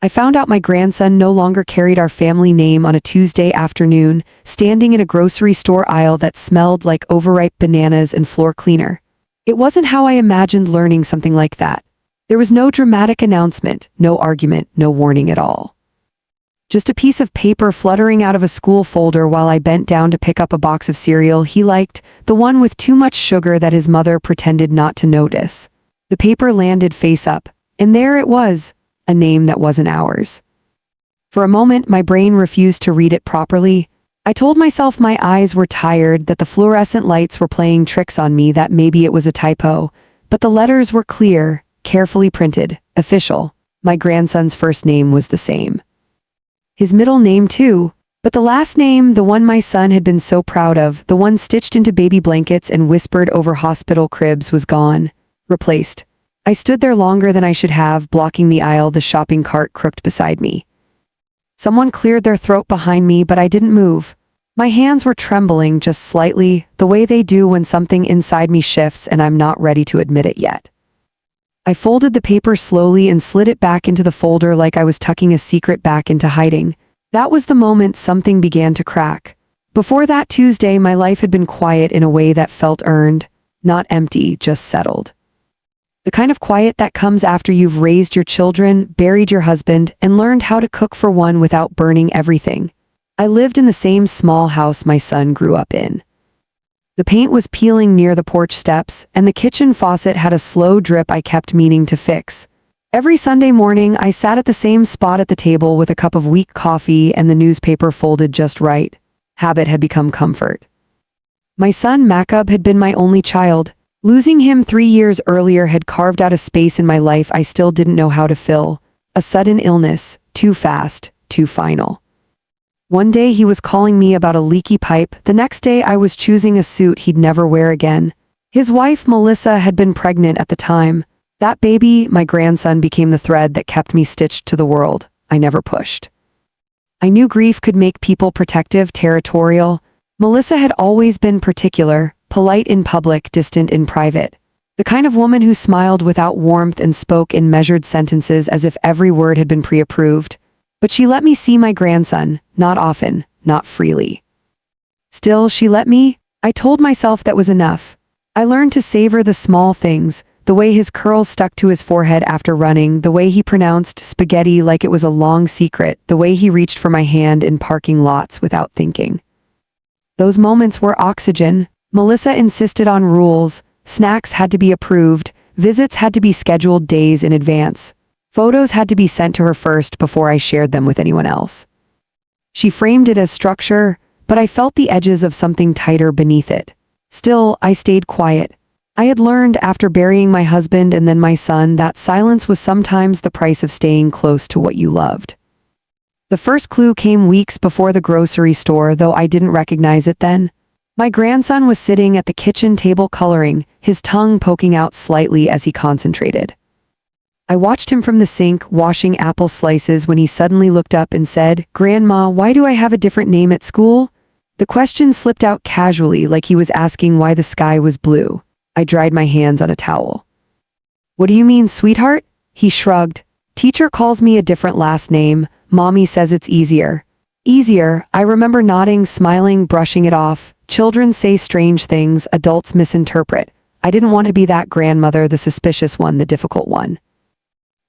I found out my grandson no longer carried our family name on a Tuesday afternoon, standing in a grocery store aisle that smelled like overripe bananas and floor cleaner. It wasn't how I imagined learning something like that. There was no dramatic announcement, no argument, no warning at all. Just a piece of paper fluttering out of a school folder while I bent down to pick up a box of cereal he liked, the one with too much sugar that his mother pretended not to notice. The paper landed face up, and there it was, a name that wasn't ours. For a moment, my brain refused to read it properly. I told myself my eyes were tired, that the fluorescent lights were playing tricks on me, that maybe it was a typo. But the letters were clear, carefully printed, official. My grandson's first name was the same. His middle name too, but the last name, the one my son had been so proud of, the one stitched into baby blankets and whispered over hospital cribs, was gone, replaced. I stood there longer than I should have, blocking the aisle, the shopping cart crooked beside me. Someone cleared their throat behind me, but I didn't move. My hands were trembling just slightly, the way they do when something inside me shifts and I'm not ready to admit it yet. I folded the paper slowly and slid it back into the folder like I was tucking a secret back into hiding. That was the moment something began to crack. Before that Tuesday, my life had been quiet in a way that felt earned, not empty, just settled. The kind of quiet that comes after you've raised your children, buried your husband, and learned how to cook for one without burning everything. I lived in the same small house my son grew up in. The paint was peeling near the porch steps, and the kitchen faucet had a slow drip I kept meaning to fix. Every Sunday morning, I sat at the same spot at the table with a cup of weak coffee and the newspaper folded just right. Habit had become comfort. My son Macab had been my only child. Losing him 3 years earlier had carved out a space in my life I still didn't know how to fill. A sudden illness, too fast, too final. One day he was calling me about a leaky pipe, the next day I was choosing a suit he'd never wear again. His wife Melissa had been pregnant at the time. That baby, my grandson, became the thread that kept me stitched to the world I never pushed. I knew grief could make people protective, territorial. Melissa had always been particular, polite in public, distant in private. The kind of woman who smiled without warmth and spoke in measured sentences as if every word had been pre-approved. But she let me see my grandson, not often, not freely. Still, she let me. I told myself that was enough. I learned to savor the small things, the way his curls stuck to his forehead after running, the way he pronounced spaghetti like it was a long secret, the way he reached for my hand in parking lots without thinking. Those moments were oxygen. Melissa insisted on rules. Snacks had to be approved. Visits had to be scheduled days in advance. Photos had to be sent to her first before I shared them with anyone else. She framed it as structure, but I felt the edges of something tighter beneath it. Still, I stayed quiet. I had learned after burying my husband and then my son that silence was sometimes the price of staying close to what you loved. The first clue came weeks before the grocery store, though I didn't recognize it then. My grandson was sitting at the kitchen table coloring, his tongue poking out slightly as he concentrated. I watched him from the sink, washing apple slices, when he suddenly looked up and said, "Grandma, why do I have a different name at school?" The question slipped out casually, like he was asking why the sky was blue. I dried my hands on a towel. "What do you mean, sweetheart?" He shrugged. "Teacher calls me a different last name. Mommy says it's easier." Easier, I remember nodding, smiling, brushing it off. Children say strange things, adults misinterpret. I didn't want to be that grandmother, the suspicious one, the difficult one.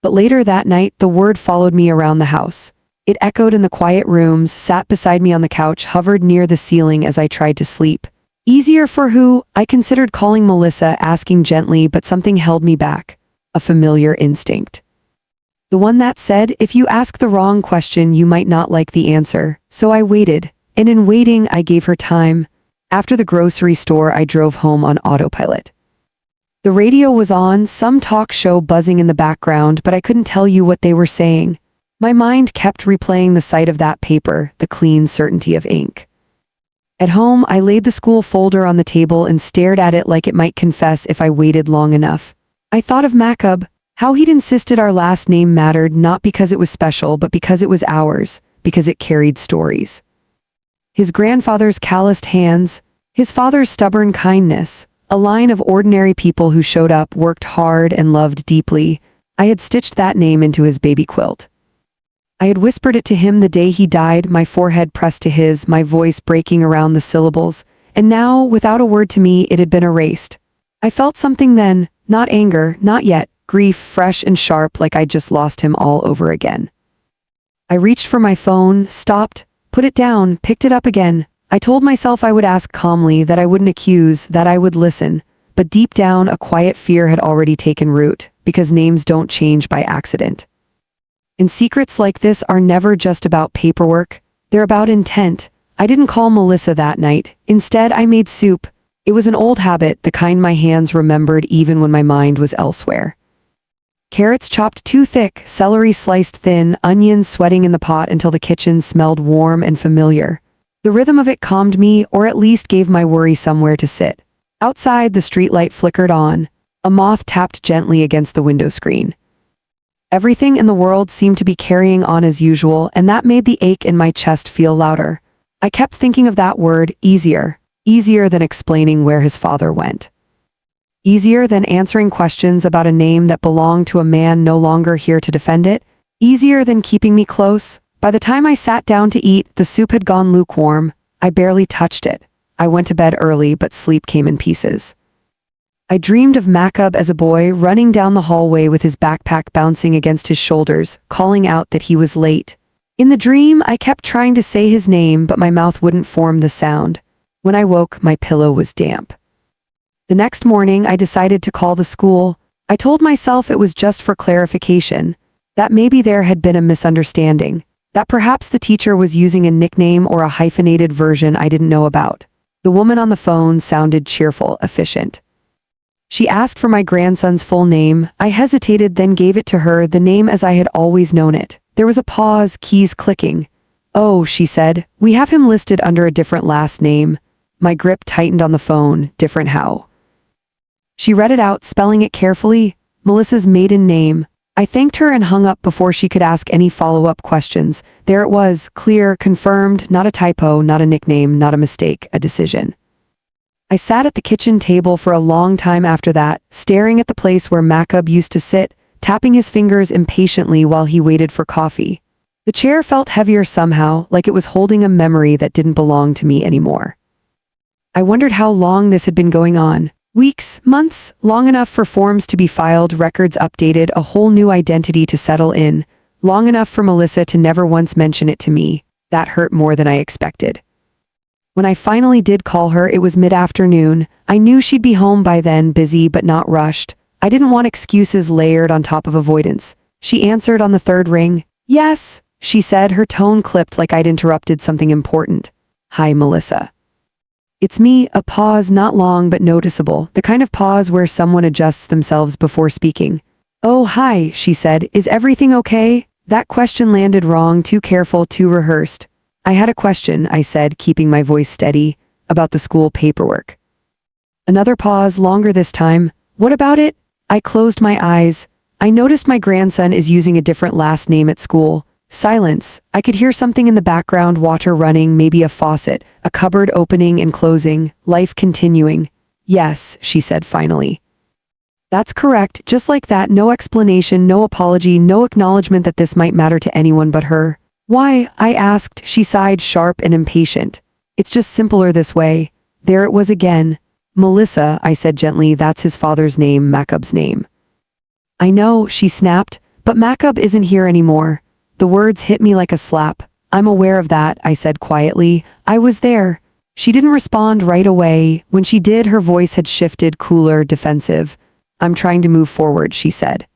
But later that night, the word followed me around the house. It echoed in the quiet rooms, sat beside me on the couch, hovered near the ceiling as I tried to sleep. Easier for who? I considered calling Melissa, asking gently, but something held me back. A familiar instinct. The one that said, if you ask the wrong question, you might not like the answer. So I waited, and in waiting, I gave her time. After the grocery store, I drove home on autopilot. The radio was on, some talk show buzzing in the background, but I couldn't tell you what they were saying. My mind kept replaying the sight of that paper, the clean certainty of ink. At home, I laid the school folder on the table and stared at it like it might confess if I waited long enough. I thought of Macab, how he'd insisted our last name mattered, not because it was special, but because it was ours, because it carried stories. His grandfather's calloused hands, his father's stubborn kindness, a line of ordinary people who showed up, worked hard, and loved deeply. I had stitched that name into his baby quilt. I had whispered it to him the day he died, my forehead pressed to his, my voice breaking around the syllables, and now, without a word to me, it had been erased. I felt something then, not anger, not yet, grief, fresh and sharp, like I'd just lost him all over again. I reached for my phone, stopped, put it down, picked it up again. I told myself I would ask calmly, that I wouldn't accuse, that I would listen. But deep down, a quiet fear had already taken root, because names don't change by accident. And secrets like this are never just about paperwork, they're about intent. I didn't call Melissa that night. Instead, I made soup. It was an old habit, the kind my hands remembered even when my mind was elsewhere. Carrots chopped too thick, celery sliced thin, onions sweating in the pot until the kitchen smelled warm and familiar. The rhythm of it calmed me, or at least gave my worry somewhere to sit. Outside, the streetlight flickered on. A moth tapped gently against the window screen. Everything in the world seemed to be carrying on as usual, and that made the ache in my chest feel louder. I kept thinking of that word, easier. Easier than explaining where his father went. Easier than answering questions about a name that belonged to a man no longer here to defend it. Easier than keeping me close. By the time I sat down to eat, the soup had gone lukewarm. I barely touched it. I went to bed early, but sleep came in pieces. I dreamed of Makub as a boy, running down the hallway with his backpack bouncing against his shoulders, calling out that he was late. In the dream, I kept trying to say his name, but my mouth wouldn't form the sound. When I woke, my pillow was damp. The next morning, I decided to call the school. I told myself it was just for clarification, that maybe there had been a misunderstanding, that perhaps the teacher was using a nickname or a hyphenated version I didn't know about. The woman on the phone sounded cheerful, efficient. She asked for my grandson's full name. I hesitated, then gave it to her, the name as I had always known it. There was a pause, keys clicking. "Oh," she said, "we have him listed under a different last name." My grip tightened on the phone. Different how? She read it out, spelling it carefully. Melissa's maiden name. I thanked her and hung up before she could ask any follow-up questions. There it was, clear, confirmed, not a typo, not a nickname, not a mistake, a decision. I sat at the kitchen table for a long time after that, staring at the place where Makub used to sit, tapping his fingers impatiently while he waited for coffee. The chair felt heavier somehow, like it was holding a memory that didn't belong to me anymore. I wondered how long this had been going on. Weeks, months, long enough for forms to be filed, records updated, a whole new identity to settle in. Long enough for Melissa to never once mention it to me. That hurt more than I expected. When I finally did call her, it was mid-afternoon. I knew she'd be home by then, busy but not rushed. I didn't want excuses layered on top of avoidance. She answered on the third ring. "Yes," she said, her tone clipped like I'd interrupted something important. "Hi, Melissa." "It's me," a pause, not long but noticeable, the kind of pause where someone adjusts themselves before speaking. "Oh, hi," she said, "is everything okay?" That question landed wrong, too careful, too rehearsed. "I had a question," I said, keeping my voice steady, "about the school paperwork." Another pause, longer this time. "What about it?" I closed my eyes. I noticed my grandson is using a different last name at school. Silence. I could hear something in the background, water running, maybe a faucet, a cupboard opening and closing, life continuing. "Yes," she said finally. "That's correct," just like that, no explanation, no apology, no acknowledgement that this might matter to anyone but her. "Why?" I asked. She sighed, sharp and impatient. "It's just simpler this way." There it was again. "Melissa," I said gently, "that's his father's name, Makub's name." "I know," she snapped, "but Makub isn't here anymore." The words hit me like a slap. "I'm aware of that," I said quietly. "I was there." She didn't respond right away. When she did, her voice had shifted, cooler, defensive. "I'm trying to move forward," she said.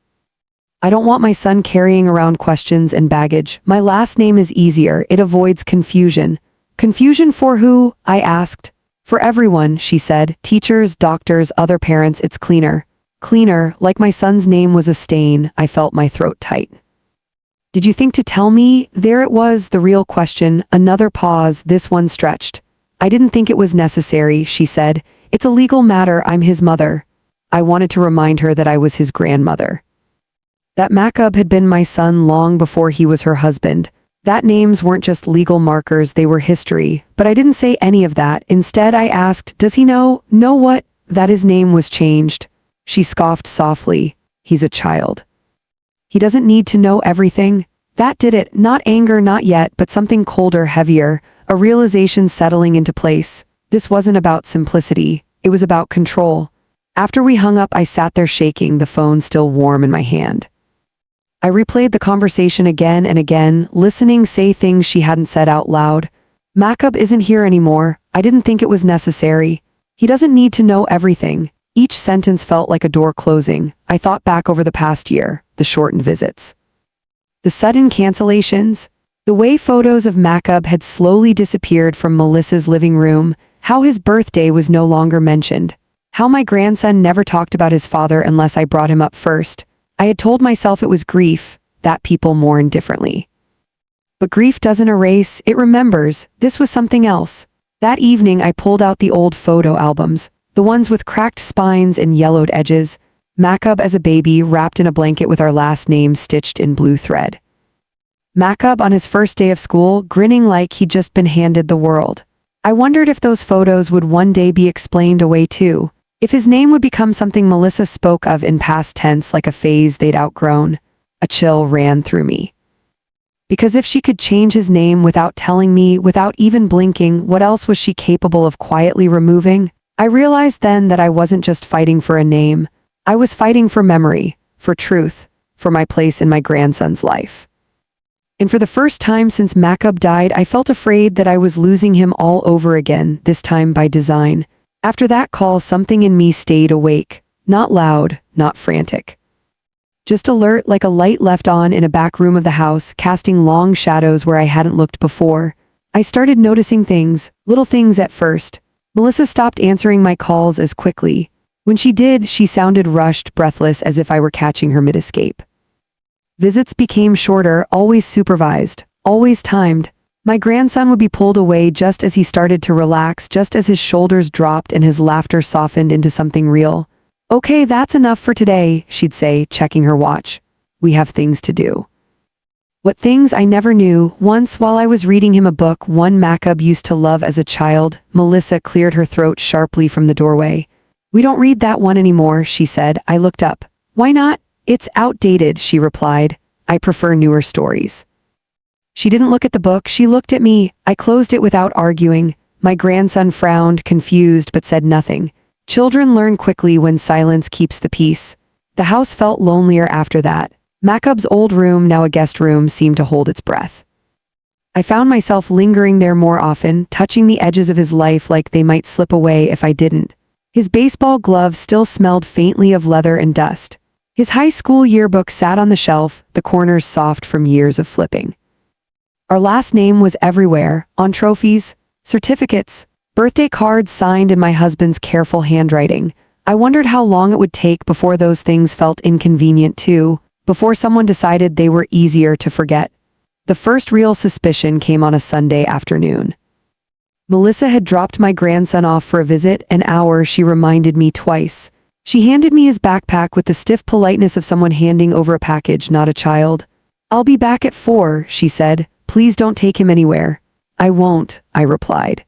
"I don't want my son carrying around questions and baggage. My last name is easier. It avoids confusion." "Confusion for who?" I asked. "For everyone," she said. "Teachers, doctors, other parents. It's cleaner." Cleaner, like my son's name was a stain. I felt my throat tight. "Did you think to tell me?" There it was, the real question. Another pause, this one stretched. "I didn't think it was necessary," she said. "It's a legal matter. I'm his mother." I wanted to remind her that I was his grandmother. That Makub had been my son long before he was her husband. That names weren't just legal markers, they were history. But I didn't say any of that. Instead, I asked, "Does he know what?" "That his name was changed." She scoffed softly. "He's a child. He doesn't need to know everything." That did it, not anger, not yet, but something colder, heavier, a realization settling into place. This wasn't about simplicity, it was about control. After we hung up, I sat there shaking, the phone still warm in my hand. I replayed the conversation again and again, listening, say things she hadn't said out loud. Makub isn't here anymore. I didn't think it was necessary. He doesn't need to know everything. Each sentence felt like a door closing. I thought back over the past year, the shortened visits, the sudden cancellations, the way photos of Makub had slowly disappeared from Melissa's living room, how his birthday was no longer mentioned, how my grandson never talked about his father unless I brought him up first. I had told myself it was grief, that people mourn differently. But grief doesn't erase, it remembers. This was something else. That evening I pulled out the old photo albums, the ones with cracked spines and yellowed edges, Makub as a baby wrapped in a blanket with our last name stitched in blue thread. Makub on his first day of school, grinning like he'd just been handed the world. I wondered if those photos would one day be explained away too, if his name would become something Melissa spoke of in past tense like a phase they'd outgrown. A chill ran through me. Because if she could change his name without telling me, without even blinking, what else was she capable of quietly removing? I realized then that I wasn't just fighting for a name. I was fighting for memory, for truth, for my place in my grandson's life. And for the first time since Makub died, I felt afraid that I was losing him all over again, this time by design. After that call, something in me stayed awake, not loud, not frantic. Just alert, like a light left on in a back room of the house, casting long shadows where I hadn't looked before. I started noticing things, little things at first. Melissa stopped answering my calls as quickly. When she did, she sounded rushed, breathless, as if I were catching her mid-escape. Visits became shorter, always supervised, always timed. My grandson would be pulled away just as he started to relax, just as his shoulders dropped and his laughter softened into something real. "Okay, that's enough for today," she'd say, checking her watch. "We have things to do." What things I never knew. Once, while I was reading him a book one Makub used to love as a child, Melissa cleared her throat sharply from the doorway. "We don't read that one anymore," she said. I looked up. "Why not?" "It's outdated," she replied. "I prefer newer stories." She didn't look at the book, she looked at me. I closed it without arguing. My grandson frowned, confused, but said nothing. Children learn quickly when silence keeps the peace. The house felt lonelier after that. Makub's old room, now a guest room, seemed to hold its breath. I found myself lingering there more often, touching the edges of his life like they might slip away if I didn't. His baseball glove still smelled faintly of leather and dust. His high school yearbook sat on the shelf, the corners soft from years of flipping. Our last name was everywhere, on trophies, certificates, birthday cards signed in my husband's careful handwriting. I wondered how long it would take before those things felt inconvenient too, before someone decided they were easier to forget. The first real suspicion came on a Sunday afternoon. Melissa had dropped my grandson off for a visit, an hour she reminded me twice. She handed me his backpack with the stiff politeness of someone handing over a package, not a child. "I'll be back at 4, she said. "Please don't take him anywhere." "I won't," I replied.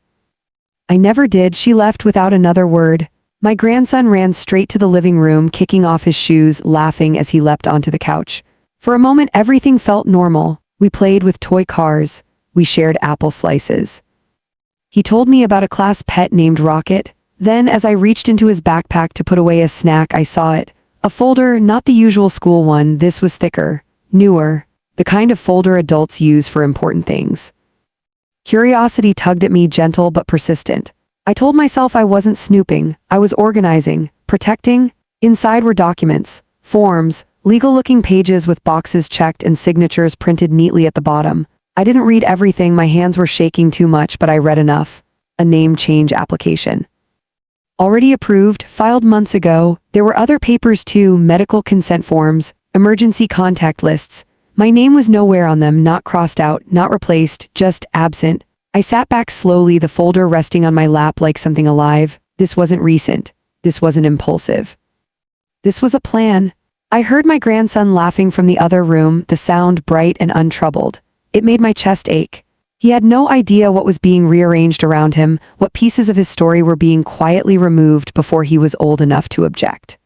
I never did. She left without another word. My grandson ran straight to the living room, kicking off his shoes, laughing as he leapt onto the couch. For a moment, everything felt normal. We played with toy cars. We shared apple slices. He told me about a class pet named Rocket. Then, as I reached into his backpack to put away a snack, I saw it. A folder, not the usual school one. This was thicker, newer, the kind of folder adults use for important things. Curiosity tugged at me, gentle but persistent. I told myself I wasn't snooping, I was organizing, protecting. Inside were documents, forms, legal-looking pages with boxes checked and signatures printed neatly at the bottom. I didn't read everything, my hands were shaking too much, but I read enough. A name change application. Already approved, filed months ago. There were other papers too, medical consent forms, emergency contact lists. My name was nowhere on them, not crossed out, not replaced, just absent. I sat back slowly, the folder resting on my lap like something alive. This wasn't recent. This wasn't impulsive. This was a plan. I heard my grandson laughing from the other room, the sound bright and untroubled. It made my chest ache. He had no idea what was being rearranged around him, what pieces of his story were being quietly removed before he was old enough to object.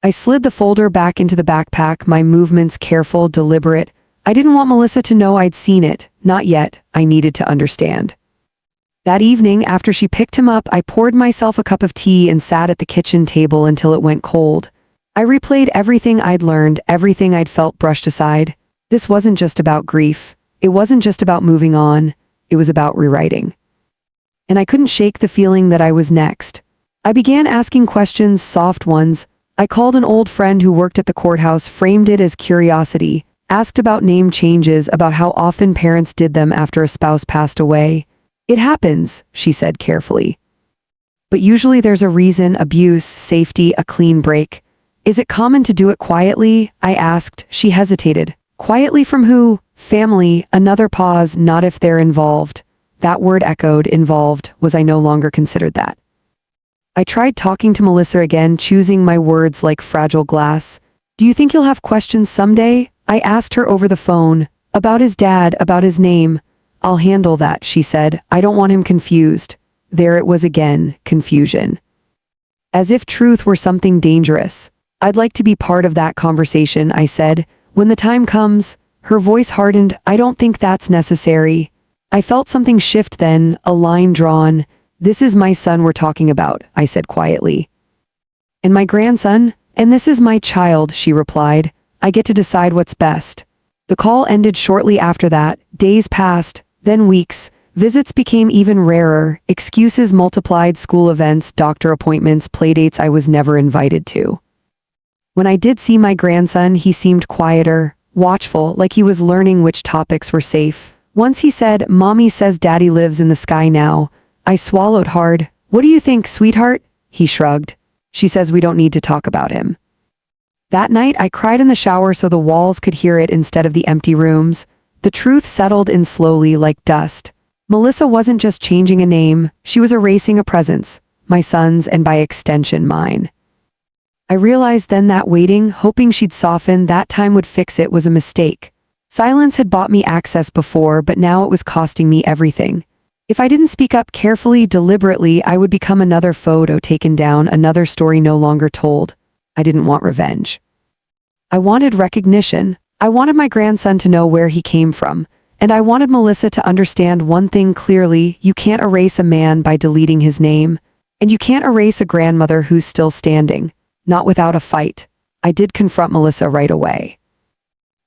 I slid the folder back into the backpack, my movements careful, deliberate. I didn't want Melissa to know I'd seen it. Not yet. I needed to understand. That evening, after she picked him up, I poured myself a cup of tea and sat at the kitchen table until it went cold. I replayed everything I'd learned, everything I'd felt brushed aside. This wasn't just about grief. It wasn't just about moving on. It was about rewriting. And I couldn't shake the feeling that I was next. I began asking questions, soft ones. I called an old friend who worked at the courthouse, framed it as curiosity, asked about name changes, about how often parents did them after a spouse passed away. It happens, she said carefully. But usually there's a reason: abuse, safety, a clean break. Is it common to do it quietly? I asked. She hesitated. Quietly from who? Family. Another pause. Not if they're involved. That word echoed. Involved. Was I no longer considered that? I tried talking to Melissa again, choosing my words like fragile glass. Do you think you'll have questions someday? I asked her over the phone. About his dad, about his name. I'll handle that, she said. I don't want him confused. There it was again, confusion. As if truth were something dangerous. I'd like to be part of that conversation, I said. When the time comes. Her voice hardened. I don't think that's necessary. I felt something shift then, a line drawn. This is my son we're talking about, I said quietly. And my grandson? And this is my child, she replied. I get to decide what's best. The call ended shortly after that. Days passed, then weeks. Visits became even rarer. Excuses multiplied: school events, doctor appointments, playdates I was never invited to. When I did see my grandson, he seemed quieter, watchful, like he was learning which topics were safe. Once he said, "Mommy says Daddy lives in the sky now." I swallowed hard. What do you think, sweetheart? He shrugged. She says we don't need to talk about him. That night, I cried in the shower so the walls could hear it instead of the empty rooms. The truth settled in slowly like dust. Melissa wasn't just changing a name, she was erasing a presence, my son's and by extension mine. I realized then that waiting, hoping she'd soften, that time would fix it, was a mistake. Silence had bought me access before, but now it was costing me everything. If I didn't speak up carefully, deliberately, I would become another photo taken down, another story no longer told. I didn't want revenge. I wanted recognition. I wanted my grandson to know where he came from. And I wanted Melissa to understand one thing clearly: you can't erase a man by deleting his name. And you can't erase a grandmother who's still standing. Not without a fight. I did confront Melissa right away.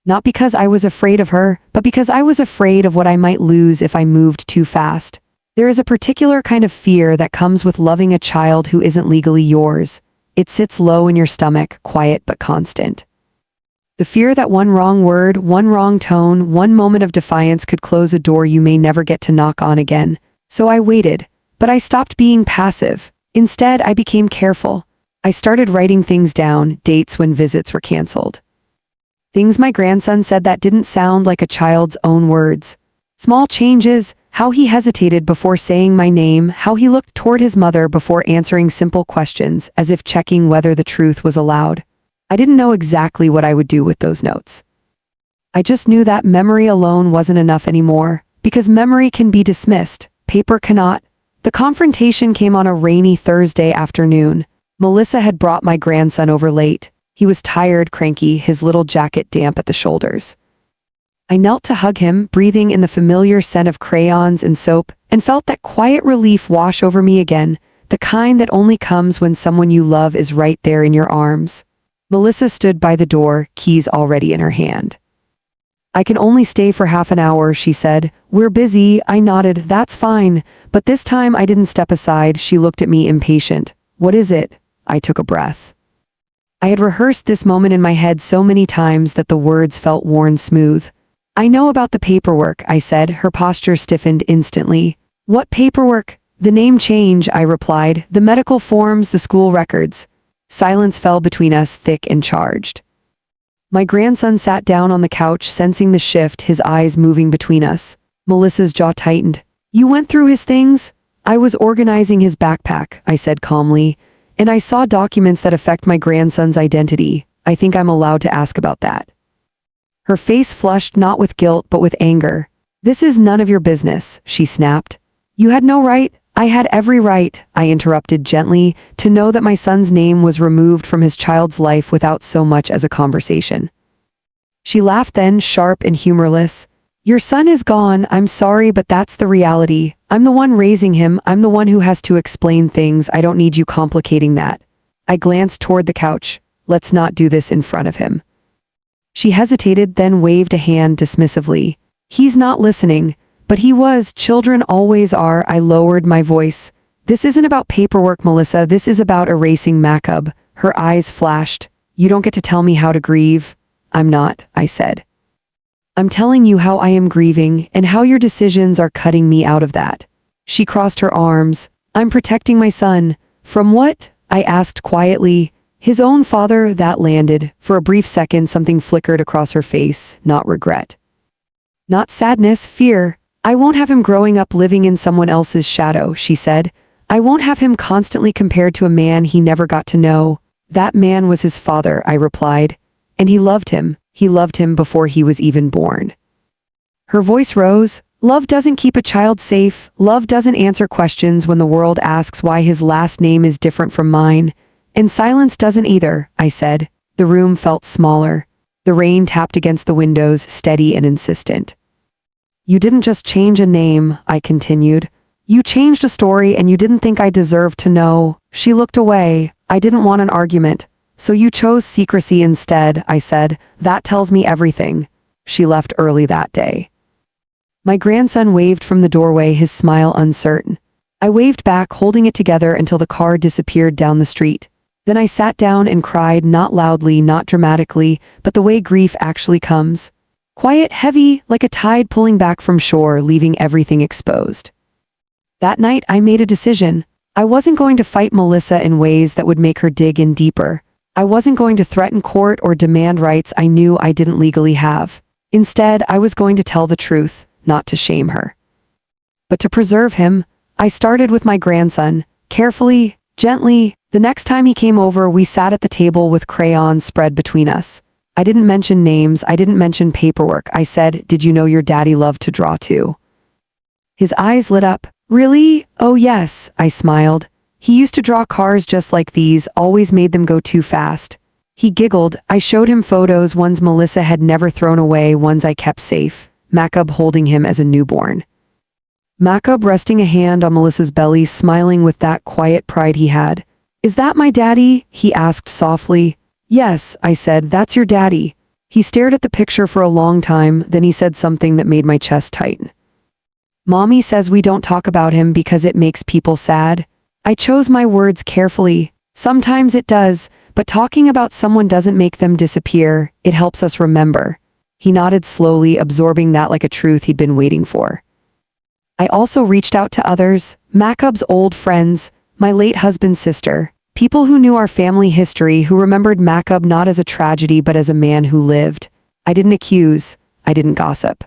Not because I was afraid of her, but because I was afraid of what I might lose if I moved too fast. There is a particular kind of fear that comes with loving a child who isn't legally yours. It sits low in your stomach, quiet but constant. The fear that one wrong word, one wrong tone, one moment of defiance could close a door you may never get to knock on again. So I waited, but I stopped being passive. Instead, I became careful. I started writing things down, dates when visits were canceled. Things my grandson said that didn't sound like a child's own words. Small changes, how he hesitated before saying my name, how he looked toward his mother before answering simple questions, as if checking whether the truth was allowed. I didn't know exactly what I would do with those notes. I just knew that memory alone wasn't enough anymore, because memory can be dismissed, paper cannot. The confrontation came on a rainy Thursday afternoon. Melissa had brought my grandson over late. He was tired, cranky, his little jacket damp at the shoulders. I knelt to hug him, breathing in the familiar scent of crayons and soap, and felt that quiet relief wash over me again, the kind that only comes when someone you love is right there in your arms. Melissa stood by the door, keys already in her hand. I can only stay for half an hour, she said. We're busy, I nodded. That's fine. But this time I didn't step aside. She looked at me impatient. What is it? I took a breath. I had rehearsed this moment in my head so many times that the words felt worn smooth. I know about the paperwork, I said. Her posture stiffened instantly. What paperwork? The name change, I replied. The medical forms, the school records. Silence fell between us, thick and charged. My grandson sat down on the couch, sensing the shift, his eyes moving between us. Melissa's jaw tightened. You went through his things? I was organizing his backpack, I said calmly. And I saw documents that affect my grandson's identity. I think I'm allowed to ask about that. Her face flushed, not with guilt, but with anger. This is none of your business, she snapped. You had no right. I had every right, I interrupted gently, to know that my son's name was removed from his child's life without so much as a conversation. She laughed then, sharp and humorless. Your son is gone, I'm sorry, but that's the reality. I'm the one raising him, I'm the one who has to explain things, I don't need you complicating that. I glanced toward the couch. Let's not do this in front of him. She hesitated, then waved a hand dismissively. He's not listening, but he was, children always are. I lowered my voice. This isn't about paperwork, Melissa, this is about erasing Macab. Her eyes flashed. You don't get to tell me how to grieve. I'm not, I said. I'm telling you how I am grieving and how your decisions are cutting me out of that. She crossed her arms. I'm protecting my son. From what? I asked quietly. His own father. That landed. For a brief second something flickered across her face, not regret. Not sadness, fear. I won't have him growing up living in someone else's shadow, she said. I won't have him constantly compared to a man he never got to know. That man was his father, I replied. And he loved him. He loved him before he was even born. Her voice rose. Love doesn't keep a child safe. Love doesn't answer questions when the world asks why his last name is different from mine. And silence doesn't either, I said. The room felt smaller. The rain tapped against the windows, steady and insistent. You didn't just change a name, I continued. You changed a story and you didn't think I deserved to know. She looked away. I didn't want an argument. So you chose secrecy instead, I said. That tells me everything. She left early that day. My grandson waved from the doorway, his smile uncertain. I waved back, holding it together until the car disappeared down the street. Then I sat down and cried, not loudly, not dramatically, but the way grief actually comes. Quiet, heavy, like a tide pulling back from shore, leaving everything exposed. That night I made a decision. I wasn't going to fight Melissa in ways that would make her dig in deeper. I wasn't going to threaten court or demand rights I knew I didn't legally have. Instead, I was going to tell the truth, not to shame her. But to preserve him, I started with my grandson, carefully, gently. The next time he came over, we sat at the table with crayons spread between us. I didn't mention names, I didn't mention paperwork. I said, did you know your daddy loved to draw too? His eyes lit up. Really? Oh yes, I smiled. He used to draw cars just like these, always made them go too fast. He giggled. I showed him photos, ones Melissa had never thrown away, ones I kept safe. Macab holding him as a newborn. Macab resting a hand on Melissa's belly, smiling with that quiet pride he had. Is that my daddy? He asked softly. Yes, I said, that's your daddy. He stared at the picture for a long time, then he said something that made my chest tighten. Mommy says we don't talk about him because it makes people sad. I chose my words carefully. Sometimes it does, but talking about someone doesn't make them disappear, it helps us remember. He nodded slowly, absorbing that like a truth he'd been waiting for. I also reached out to others, Macab's old friends, my late husband's sister, people who knew our family history, who remembered Macab not as a tragedy but as a man who lived. I didn't accuse, I didn't gossip.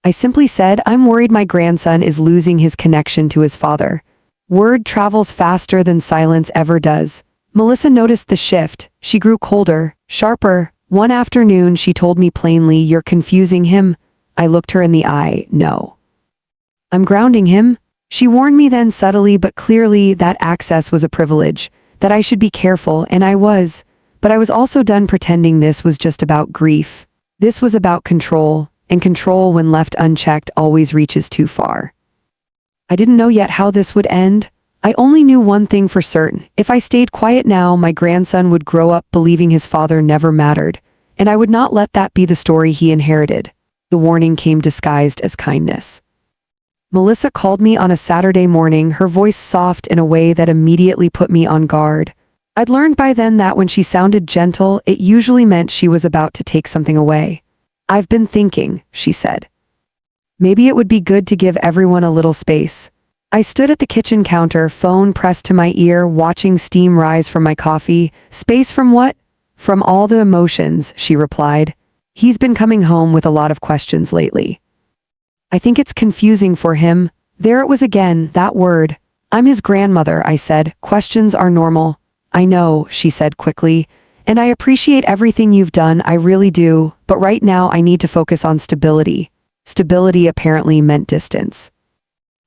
I simply said, I'm worried my grandson is losing his connection to his father. Word travels faster than silence ever does. Melissa noticed the shift. She grew colder, sharper. One afternoon she told me plainly, you're confusing him. I looked her in the eye. No. I'm grounding him. She warned me then subtly but clearly that access was a privilege, that I should be careful, and I was. But I was also done pretending this was just about grief. This was about control, and control when left unchecked always reaches too far. I didn't know yet how this would end. I only knew one thing for certain. If I stayed quiet now, my grandson would grow up believing his father never mattered, and I would not let that be the story he inherited. The warning came disguised as kindness. Melissa called me on a Saturday morning, her voice soft in a way that immediately put me on guard. I'd learned by then that when she sounded gentle, it usually meant she was about to take something away. I've been thinking, she said. Maybe it would be good to give everyone a little space. I stood at the kitchen counter, phone pressed to my ear, watching steam rise from my coffee. Space from what? From all the emotions, she replied. He's been coming home with a lot of questions lately. I think it's confusing for him. There it was again, that word. I'm his grandmother, I said. Questions are normal. I know, she said quickly. And I appreciate everything you've done, I really do. But right now I need to focus on stability. Stability apparently meant distance.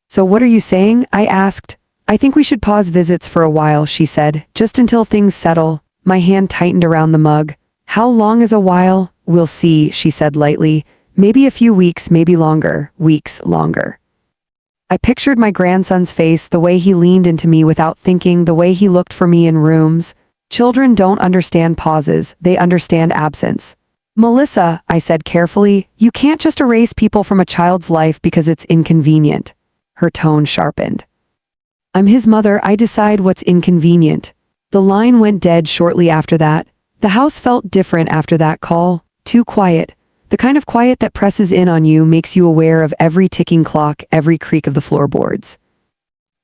So what are you saying? I asked. I think we should pause visits for a while, she said, just until things settle. My hand tightened around the mug. How long is a while? we'll see, she said lightly. Maybe a few weeks, maybe longer, weeks longer. I pictured my grandson's face, the way he leaned into me without thinking, the way he looked for me in rooms. Children don't understand pauses, they understand absence. Melissa, I said carefully, you can't just erase people from a child's life because it's inconvenient. Her tone sharpened. I'm his mother, I decide what's inconvenient. The line went dead shortly after that. The house felt different after that call, too quiet. The kind of quiet that presses in on you, makes you aware of every ticking clock, every creak of the floorboards.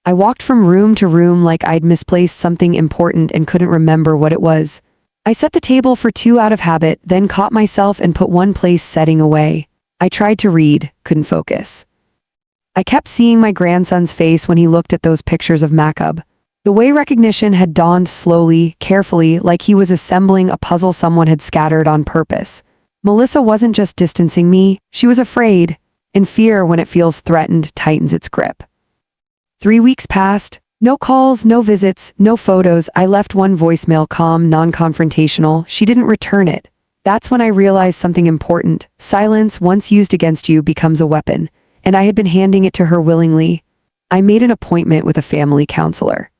I walked from room to room like I'd misplaced something important and couldn't remember what it was. I set the table for two out of habit, then caught myself and put one place setting away. I tried to read, couldn't focus. I kept seeing my grandson's face when he looked at those pictures of Makub. The way recognition had dawned slowly, carefully, like he was assembling a puzzle someone had scattered on purpose. Melissa wasn't just distancing me, she was afraid, and fear, when it feels threatened, tightens its grip. 3 weeks passed, no calls, no visits, no photos. I left one voicemail, calm, non-confrontational. She didn't return it. That's when I realized something important. Silence, once used against you, becomes a weapon, and I had been handing it to her willingly. I made an appointment with a family counselor.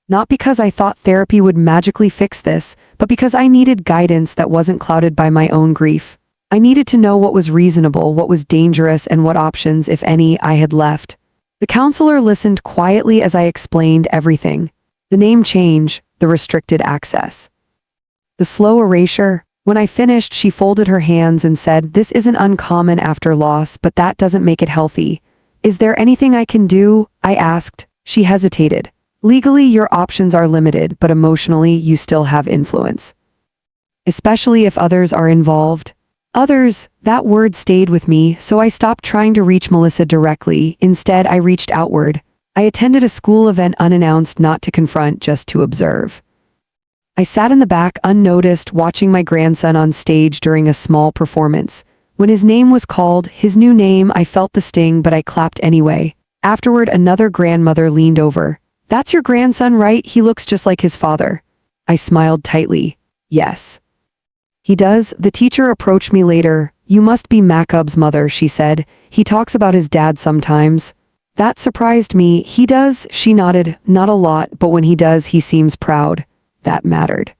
Not because I thought therapy would magically fix this, but because I needed guidance that wasn't clouded by my own grief. I needed to know what was reasonable, what was dangerous, and what options, if any, I had left. The counselor listened quietly as I explained everything. The name change, the restricted access. The slow erasure. When I finished, she folded her hands and said, "This isn't uncommon after loss, but that doesn't make it healthy. Is there anything I can do?" I asked. She hesitated. "Legally, your options are limited, but emotionally, you still have influence. Especially if others are involved." Others, that word stayed with me, so I stopped trying to reach Melissa directly. Instead, I reached outward. I attended a school event unannounced, not to confront, just to observe. I sat in the back, unnoticed, watching my grandson on stage during a small performance. When his name was called, his new name, I felt the sting, but I clapped anyway. Afterward, another grandmother leaned over. "That's your grandson, right? He looks just like his father." I smiled tightly. "Yes. He does." The teacher approached me later. "You must be Makub's mother," she said. "He talks about his dad sometimes." That surprised me. "He does?" She nodded. "Not a lot, but when he does, he seems proud." That mattered.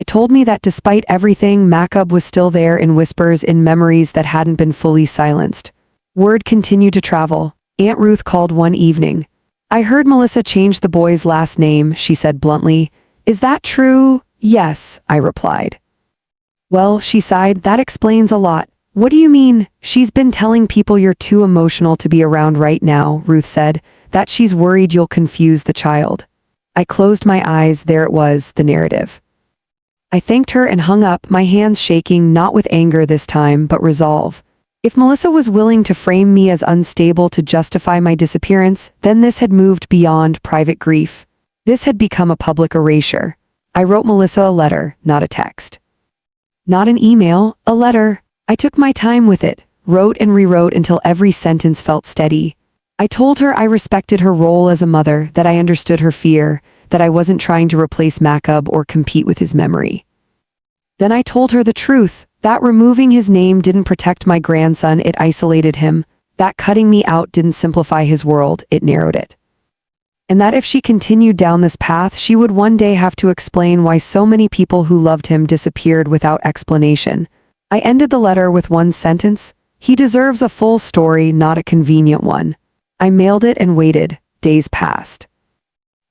It told me that despite everything, Makub was still there, in whispers, in memories that hadn't been fully silenced. Word continued to travel. Aunt Ruth called one evening. "I heard Melissa changed the boy's last name," she said bluntly. "Is that true?" "Yes," I replied. "Well," she sighed, "that explains a lot." "What do you mean?" "She's been telling people you're too emotional to be around right now," Ruth said, "that she's worried you'll confuse the child." I closed my eyes. There it was, the narrative. I thanked her and hung up, my hands shaking, not with anger this time, but resolve. If Melissa was willing to frame me as unstable to justify my disappearance, then this had moved beyond private grief. This had become a public erasure. I wrote Melissa a letter, not a text. Not an email, a letter. I took my time with it, wrote and rewrote until every sentence felt steady. I told her I respected her role as a mother, that I understood her fear, that I wasn't trying to replace Makub or compete with his memory. Then I told her the truth, that removing his name didn't protect my grandson, it isolated him, that cutting me out didn't simplify his world, it narrowed it. And that if she continued down this path, she would one day have to explain why so many people who loved him disappeared without explanation. I ended the letter with one sentence: "He deserves a full story, not a convenient one." I mailed it and waited. Days passed.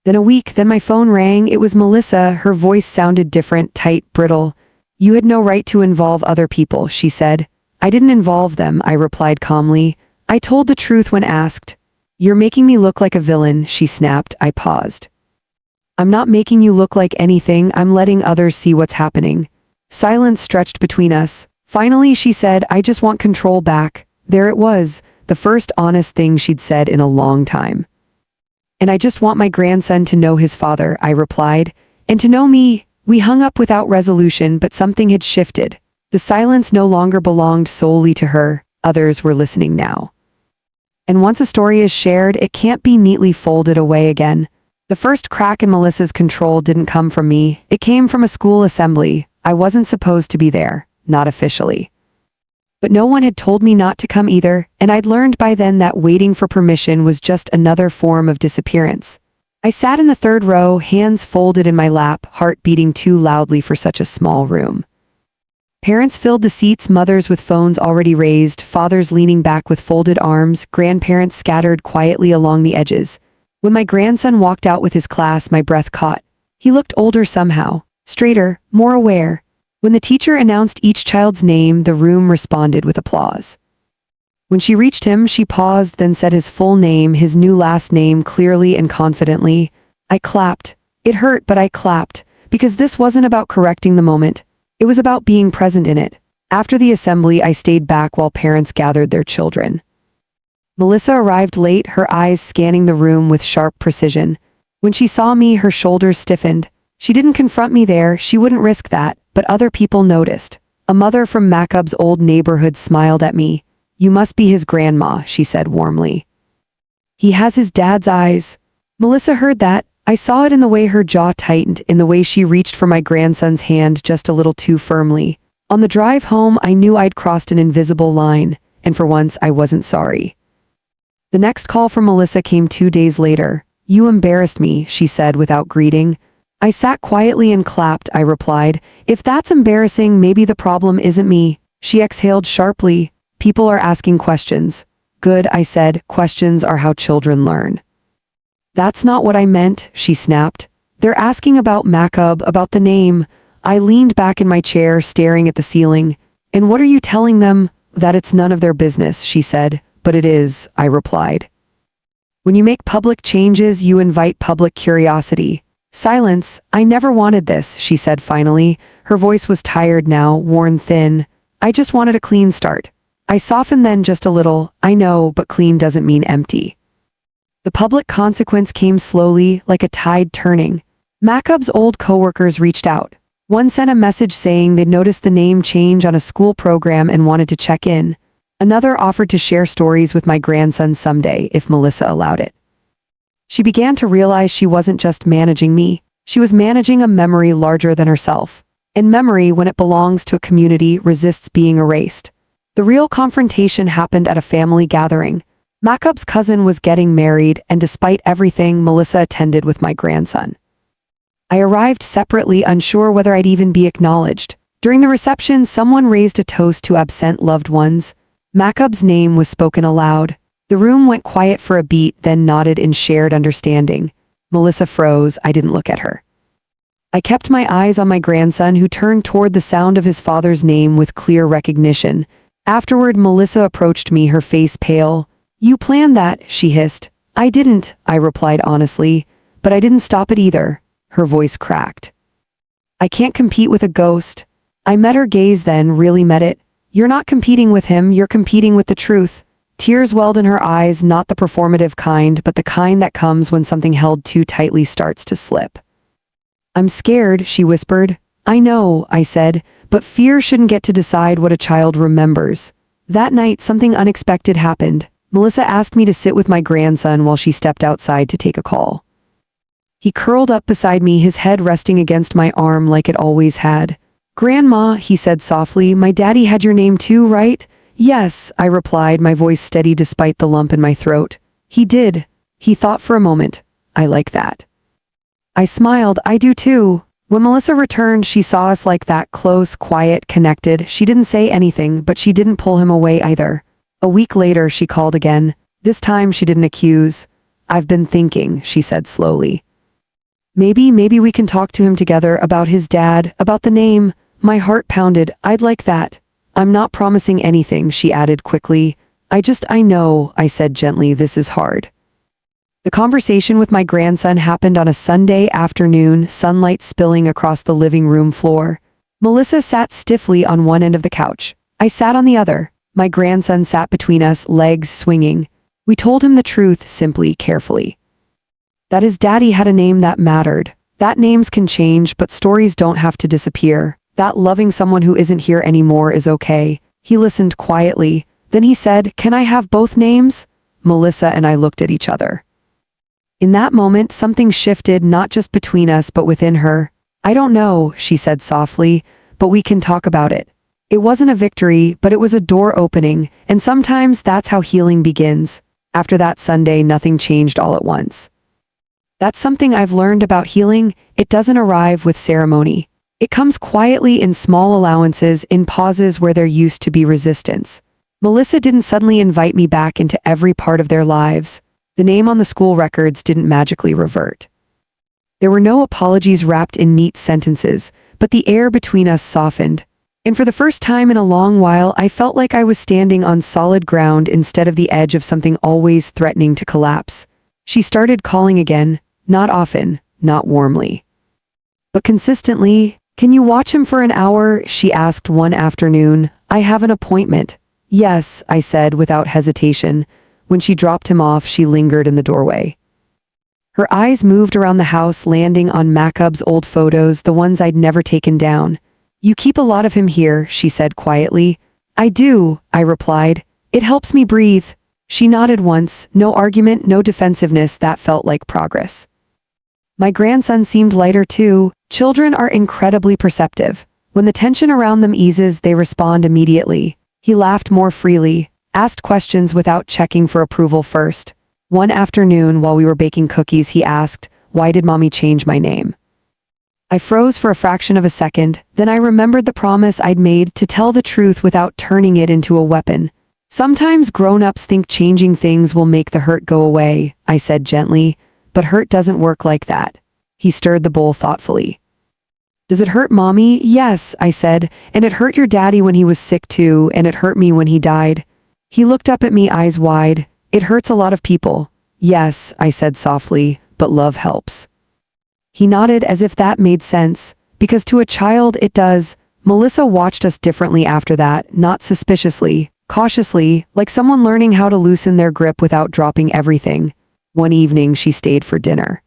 Then a week, then my phone rang. It was Melissa. Her voice sounded different, tight, brittle. "You had no right to involve other people," she said. "I didn't involve them," I replied calmly. "I told the truth when asked." "You're making me look like a villain," she snapped. I paused. "I'm not making you look like anything. I'm letting others see what's happening." Silence stretched between us. Finally, she said, "I just want control back." There it was, the first honest thing she'd said in a long time. "And I just want my grandson to know his father," I replied. "And to know me." We hung up without resolution, but something had shifted. The silence no longer belonged solely to her. Others were listening now. And once a story is shared, it can't be neatly folded away again. The first crack in Melissa's control didn't come from me. It came from a school assembly. I wasn't supposed to be there. not officially. But no one had told me not to come either, and I'd learned by then that waiting for permission was just another form of disappearance. I sat in the third row, hands folded in my lap, heart beating too loudly for such a small room. Parents filled the seats, mothers with phones already raised, fathers leaning back with folded arms, grandparents scattered quietly along the edges. When my grandson walked out with his class, my breath caught. He looked older somehow, straighter, more aware. When the teacher announced each child's name, the room responded with applause. When she reached him, she paused, then said his full name, his new last name, clearly and confidently. I clapped. It hurt, but I clapped, because this wasn't about correcting the moment. It was about being present in it. After the assembly, I stayed back while parents gathered their children. Melissa arrived late, her eyes scanning the room with sharp precision. When she saw me, her shoulders stiffened. She didn't confront me there, she wouldn't risk that, but other people noticed. A mother from Macab's old neighborhood smiled at me. You must be his grandma, she said warmly. He has his dad's eyes. Melissa heard that. I saw it in the way her jaw tightened, in the way she reached for my grandson's hand just a little too firmly. On the drive home, I knew I'd crossed an invisible line, and for once I wasn't sorry. The next call from Melissa came 2 days later. You embarrassed me, she said without greeting. I sat quietly and clapped, I replied. If that's embarrassing, maybe the problem isn't me. She exhaled sharply. People are asking questions. Good, I said. Questions are how children learn. That's not what I meant, she snapped. They're asking about Macab, about the name. I leaned back in my chair, staring at the ceiling. And what are you telling them? That it's none of their business, she said. But it is, I replied. When you make public changes, you invite public curiosity. Silence. I never wanted this, she said finally. Her voice was tired now, worn thin. I just wanted a clean start. I softened then just a little. I know, but clean doesn't mean empty. The public consequence came slowly, like a tide turning. Macab's old coworkers reached out. One sent a message saying they'd noticed the name change on a school program and wanted to check in. Another offered to share stories with my grandson someday, if Melissa allowed it. She began to realize she wasn't just managing me. She was managing a memory larger than herself. And memory, when it belongs to a community, resists being erased. The real confrontation happened at a family gathering. Macab's cousin was getting married, and despite everything, Melissa attended with my grandson. I arrived separately, unsure whether I'd even be acknowledged. During the reception, someone raised a toast to absent loved ones. Macab's name was spoken aloud. The room went quiet for a beat, then nodded in shared understanding. Melissa froze. I didn't look at her. I kept my eyes on my grandson, who turned toward the sound of his father's name with clear recognition. Afterward, Melissa approached me, her face pale. You planned that, she hissed. I didn't, I replied honestly. But I didn't stop it either. Her voice cracked. I can't compete with a ghost. I met her gaze then, really met it. You're not competing with him, you're competing with the truth. Tears welled in her eyes, not the performative kind, but the kind that comes when something held too tightly starts to slip. I'm scared, she whispered. I know, I said, but fear shouldn't get to decide what a child remembers. That night, something unexpected happened. Melissa asked me to sit with my grandson while she stepped outside to take a call. He curled up beside me, his head resting against my arm like it always had. Grandma, he said softly, my daddy had your name too, right? Yes, I replied, my voice steady despite the lump in my throat. He did. He thought for a moment. I like that. I smiled. I do too. When Melissa returned, she saw us like that, close, quiet, connected. She didn't say anything, but she didn't pull him away either. A week later, she called again. This time she didn't accuse. I've been thinking, she said slowly. Maybe we can talk to him together about his dad, about the name. My heart pounded. I'd like that. I'm not promising anything, she added quickly. I know, I said gently, this is hard. The conversation with my grandson happened on a Sunday afternoon, sunlight spilling across the living room floor. Melissa sat stiffly on one end of the couch. I sat on the other. My grandson sat between us, legs swinging. We told him the truth, simply, carefully. That his daddy had a name that mattered. That names can change, but stories don't have to disappear. That loving someone who isn't here anymore is okay. He listened quietly. Then he said, "Can I have both names?" Melissa and I looked at each other. In that moment, something shifted, not just between us, but within her. "I don't know," she said softly, "but we can talk about it. It wasn't a victory, but it was a door opening, and sometimes that's how healing begins. After that Sunday, nothing changed all at once. That's something I've learned about healing. It doesn't arrive with ceremony. It comes quietly in small allowances, in pauses where there used to be resistance. Melissa didn't suddenly invite me back into every part of their lives. The name on the school records didn't magically revert. There were no apologies wrapped in neat sentences, but the air between us softened. And for the first time in a long while, I felt like I was standing on solid ground instead of the edge of something always threatening to collapse. She started calling again, not often, not warmly, but consistently. "Can you watch him for an hour?" she asked one afternoon. "I have an appointment." "Yes," I said without hesitation. When she dropped him off, she lingered in the doorway. Her eyes moved around the house, landing on Macub's old photos, the ones I'd never taken down. "You keep a lot of him here," she said quietly. "I do," I replied. "It helps me breathe." She nodded once, no argument, no defensiveness. That felt like progress. My grandson seemed lighter too. Children are incredibly perceptive. When the tension around them eases, they respond immediately. He laughed more freely, asked questions without checking for approval first. One afternoon, while we were baking cookies, he asked, "Why did Mommy change my name?" I froze for a fraction of a second, then I remembered the promise I'd made to tell the truth without turning it into a weapon. "Sometimes grown-ups think changing things will make the hurt go away," I said gently, "but hurt doesn't work like that." He stirred the bowl thoughtfully. "Does it hurt Mommy?" "Yes," I said, "and it hurt your daddy when he was sick too, and it hurt me when he died." He looked up at me, eyes wide. "It hurts a lot of people." "Yes," I said softly, "but love helps." He nodded as if that made sense, because to a child it does. Melissa watched us differently after that, not suspiciously, cautiously, like someone learning how to loosen their grip without dropping everything. One evening she stayed for dinner.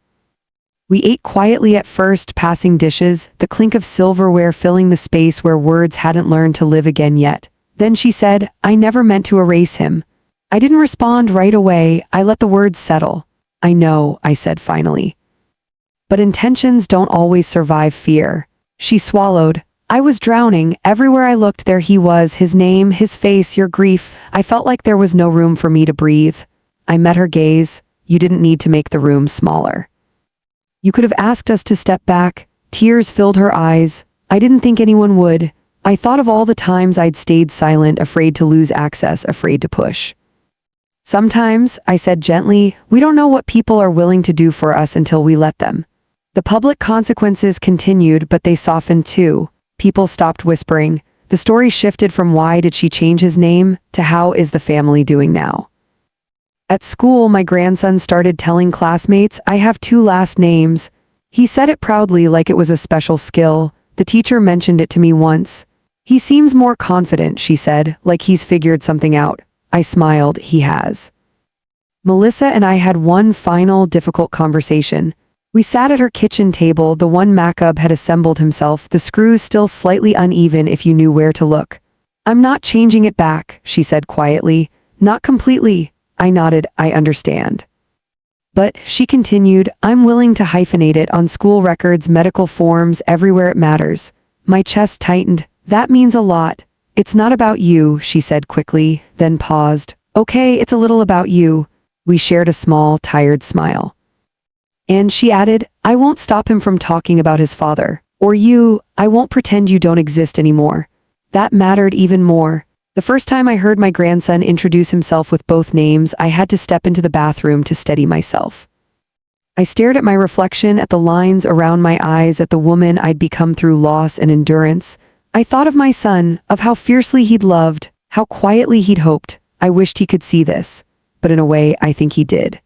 We ate quietly at first, passing dishes, the clink of silverware filling the space where words hadn't learned to live again yet. Then she said, "I never meant to erase him." I didn't respond right away. I let the words settle. "I know," I said finally. "But intentions don't always survive fear." She swallowed. "I was drowning. Everywhere I looked, there he was, his name, his face, your grief. I felt like there was no room for me to breathe." I met her gaze. "You didn't need to make the room smaller. You could have asked us to step back." Tears filled her eyes. "I didn't think anyone would." I thought of all the times I'd stayed silent, afraid to lose access, afraid to push. "Sometimes," I said gently, "we don't know what people are willing to do for us until we let them." The public consequences continued, but they softened too. People stopped whispering. The story shifted from "Why did she change his name?" to "How is the family doing now?" At school, my grandson started telling classmates, "I have 2 last names." He said it proudly, like it was a special skill. The teacher mentioned it to me once. "He seems more confident," she said, "like he's figured something out." I smiled. "He has." Melissa and I had one final difficult conversation. We sat at her kitchen table, the one Macub had assembled himself, the screws still slightly uneven if you knew where to look. "I'm not changing it back," she said quietly. "Not completely." I nodded. "I understand." "But," she continued, "I'm willing to hyphenate it on school records, medical forms, everywhere it matters." My chest tightened. "That means a lot." "It's not about you," she said quickly, then paused. "Okay, it's a little about you." We shared a small, tired smile. And she added, "I won't stop him from talking about his father. Or you. I won't pretend you don't exist anymore." That mattered even more. The first time I heard my grandson introduce himself with both names, I had to step into the bathroom to steady myself. I stared at my reflection, at the lines around my eyes, at the woman I'd become through loss and endurance. I thought of my son, of how fiercely he'd loved, how quietly he'd hoped. I wished he could see this. But in a way, I think he did.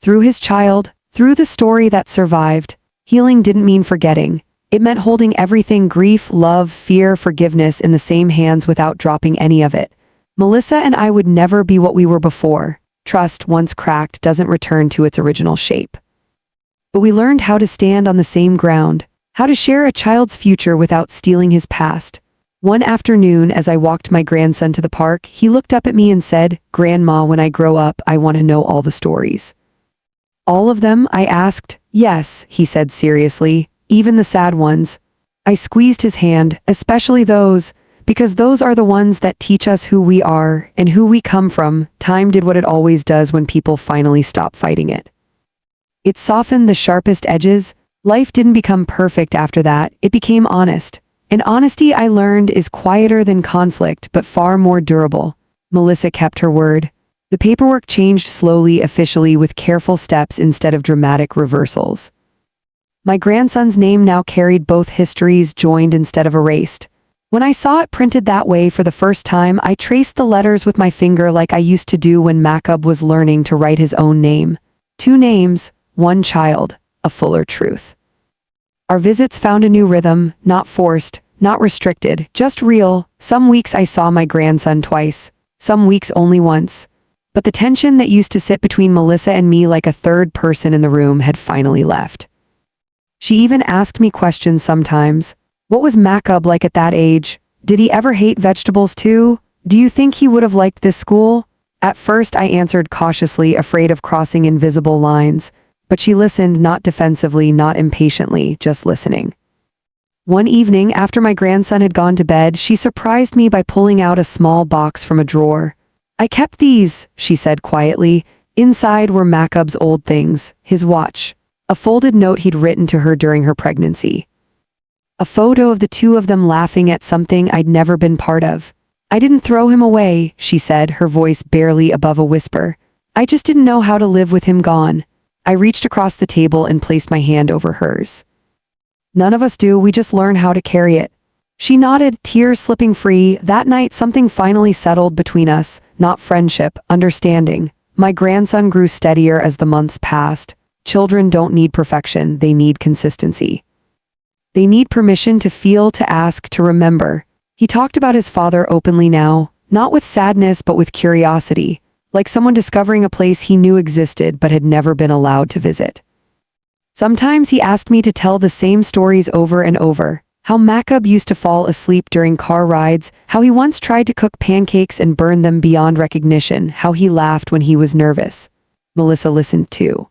Through his child, through the story that survived, healing didn't mean forgetting. It meant holding everything, grief, love, fear, forgiveness, in the same hands without dropping any of it. Melissa and I would never be what we were before. Trust, once cracked, doesn't return to its original shape. But we learned how to stand on the same ground, how to share a child's future without stealing his past. One afternoon, as I walked my grandson to the park, he looked up at me and said, "Grandma, when I grow up, I want to know all the stories." "All of them?" I asked. "Yes," he said seriously, "even the sad ones." I squeezed his hand, "Especially those, Because those are the ones that teach us who we are and who we come from. Time did what it always does when people finally stop fighting it. It softened the sharpest edges. Life didn't become perfect after that, it became honest. And honesty, I learned, is quieter than conflict, but far more durable. Melissa kept her word. The paperwork changed slowly, officially, with careful steps instead of dramatic reversals. My grandson's name now carried both histories, joined instead of erased. When I saw it printed that way for the first time, I traced the letters with my finger like I used to do when Macab was learning to write his own name. 2 names, 1 child, a fuller truth. Our visits found a new rhythm, not forced, not restricted, just real. Some weeks I saw my grandson twice, some weeks only once. But the tension that used to sit between Melissa and me like a third person in the room had finally left. She even asked me questions sometimes. What was Macab like at that age? Did he ever hate vegetables too? Do you think he would have liked this school? At first I answered cautiously, afraid of crossing invisible lines. But she listened, not defensively, not impatiently, just listening. One evening, after my grandson had gone to bed, she surprised me by pulling out a small box from a drawer. "I kept these," she said quietly. Inside were Macab's old things, his watch, a folded note he'd written to her during her pregnancy, a photo of the 2 of them laughing at something I'd never been part of. "I didn't throw him away," she said, her voice barely above a whisper. "I just didn't know how to live with him gone." I reached across the table and placed my hand over hers. "None of us do, we just learn how to carry it." She nodded, tears slipping free. That night something finally settled between us, not friendship, understanding. My grandson grew steadier as the months passed. Children don't need perfection, they need consistency. They need permission to feel, to ask, to remember. He talked about his father openly now, not with sadness but with curiosity. Like someone discovering a place he knew existed but had never been allowed to visit. Sometimes he asked me to tell the same stories over and over. How Macab used to fall asleep during car rides, how he once tried to cook pancakes and burn them beyond recognition, how he laughed when he was nervous. Melissa listened too.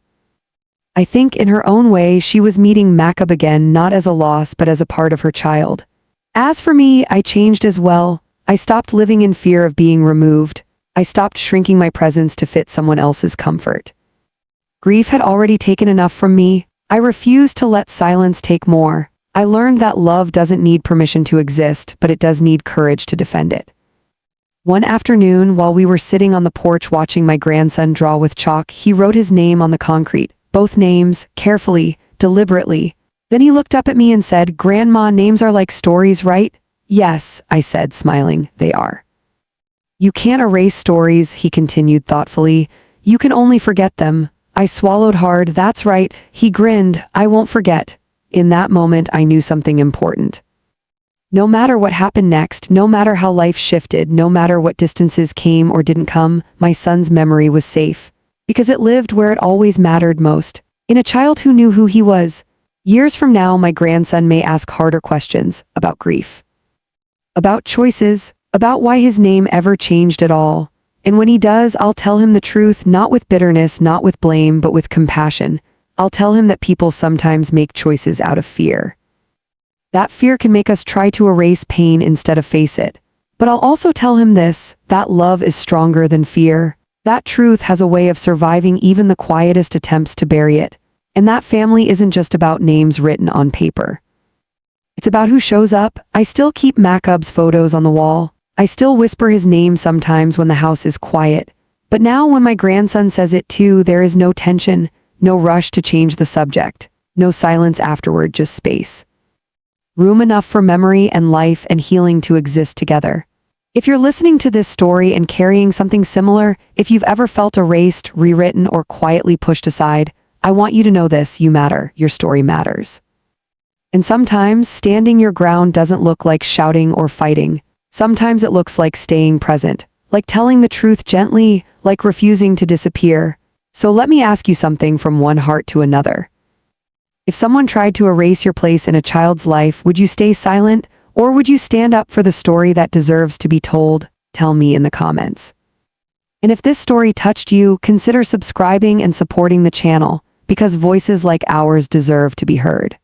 I think in her own way she was meeting Macab again, not as a loss but as a part of her child. As for me, I changed as well. I stopped living in fear of being removed. I stopped shrinking my presence to fit someone else's comfort. Grief had already taken enough from me. I refused to let silence take more. I learned that love doesn't need permission to exist, but it does need courage to defend it. One afternoon, while we were sitting on the porch watching my grandson draw with chalk, he wrote his name on the concrete, both names, carefully, deliberately. Then he looked up at me and said, "Grandma, names are like stories, right?" "Yes," I said, smiling, "they are. You can't erase stories," he continued thoughtfully. "You can only forget them." I swallowed hard. "That's right," he grinned. "I won't forget." In that moment, I knew something important. No matter what happened next, no matter how life shifted, no matter what distances came or didn't come, my son's memory was safe. Because it lived where it always mattered most, in a child who knew who he was. Years from now, my grandson may ask harder questions about grief, about choices, about why his name ever changed at all. And when he does, I'll tell him the truth, not with bitterness, not with blame, but with compassion. I'll tell him that people sometimes make choices out of fear. That fear can make us try to erase pain instead of face it. But I'll also tell him this, that love is stronger than fear. That truth has a way of surviving even the quietest attempts to bury it. And that family isn't just about names written on paper. It's about who shows up. I still keep Macab's photos on the wall. I still whisper his name sometimes when the house is quiet. But now when my grandson says it too, there is no tension, no rush to change the subject, no silence afterward, just space. Room enough for memory and life and healing to exist together. If you're listening to this story and carrying something similar, if you've ever felt erased, rewritten, or quietly pushed aside, I want you to know this: you matter, your story matters. And sometimes standing your ground doesn't look like shouting or fighting. Sometimes it looks like staying present, like telling the truth gently, like refusing to disappear. So let me ask you something from one heart to another. If someone tried to erase your place in a child's life, would you stay silent, or would you stand up for the story that deserves to be told? Tell me in the comments. And if this story touched you, consider subscribing and supporting the channel, because voices like ours deserve to be heard.